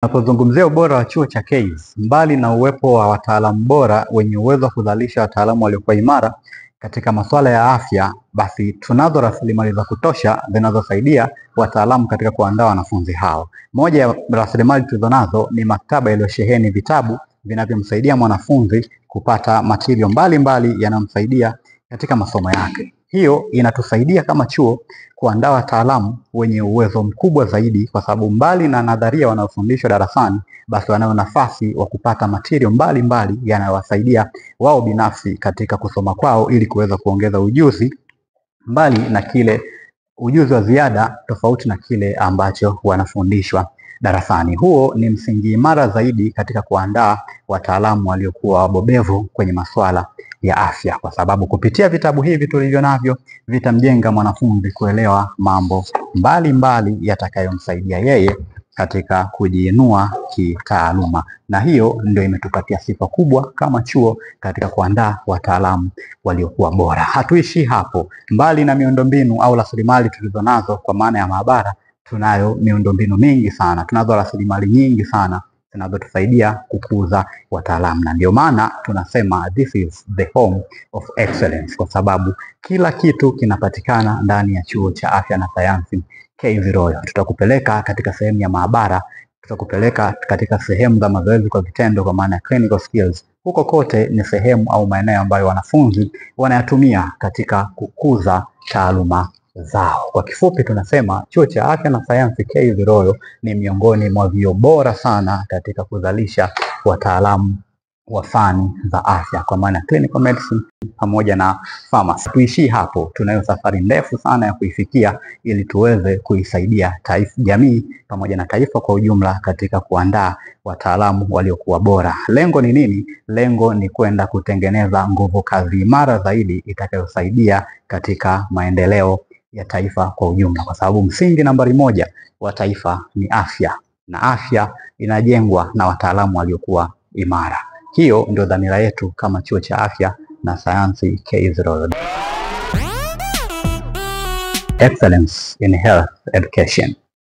Tunapozungumzia ubora wa chuo cha CAIS, mbali na uwepo wa wataalamu bora wenye uwezo wa kuzalisha wataalamu waliokuwa imara katika masuala ya afya, basi tunazo rasilimali za kutosha zinazosaidia wataalamu katika kuandaa wanafunzi hao. Moja ya rasilimali tulizonazo ni maktaba iliyosheheni vitabu vinavyomsaidia mwanafunzi kupata material mbalimbali yanayomsaidia katika masomo yake. Hiyo inatusaidia kama chuo kuandaa wataalamu wenye uwezo mkubwa zaidi, kwa sababu mbali na nadharia wanayofundishwa darasani, basi wanayo nafasi wa kupata material mbalimbali yanayowasaidia wao binafsi katika kusoma kwao, ili kuweza kuongeza ujuzi mbali na kile ujuzi wa ziada tofauti na kile ambacho wanafundishwa darasani. Huo ni msingi imara zaidi katika kuandaa wataalamu waliokuwa wabobevu kwenye masuala ya afya, kwa sababu kupitia vitabu hivi tulivyo navyo vitamjenga mwanafunzi kuelewa mambo mbalimbali yatakayomsaidia yeye katika kujiinua kitaaluma, na hiyo ndio imetupatia sifa kubwa kama chuo katika kuandaa wataalamu waliokuwa bora. Hatuishi hapo. Mbali na miundombinu au rasilimali tulizonazo kwa maana ya maabara, tunayo miundombinu mingi sana, tunazo rasilimali nyingi sana zinazotusaidia kukuza wataalamu, na ndio maana tunasema this is the home of excellence, kwa sababu kila kitu kinapatikana ndani ya chuo cha afya na sayansi CAIS Royal. Tutakupeleka katika sehemu ya maabara, tutakupeleka katika sehemu za mazoezi kwa vitendo kwa maana ya clinical skills. Huko kote ni sehemu au maeneo ambayo wanafunzi wanayatumia katika kukuza taaluma zao. Kwa kifupi tunasema chuo cha afya na sayansi CAIS Royal ni miongoni mwa vyuo bora sana katika kuzalisha wataalamu wa fani za afya kwa maana clinical medicine pamoja na pharmacy. Tuishi hapo, tunayo safari ndefu sana ya kuifikia ili tuweze kuisaidia taifa, jamii pamoja na taifa kwa ujumla katika kuandaa wataalamu waliokuwa bora. Lengo ni nini? Lengo ni kwenda kutengeneza nguvu kazi imara zaidi itakayosaidia katika maendeleo ya taifa kwa ujumla, kwa sababu msingi nambari moja wa taifa ni afya, na afya inajengwa na wataalamu waliokuwa imara. Hiyo ndio dhamira yetu kama chuo cha afya na sayansi CAIS Royal. Excellence in health education.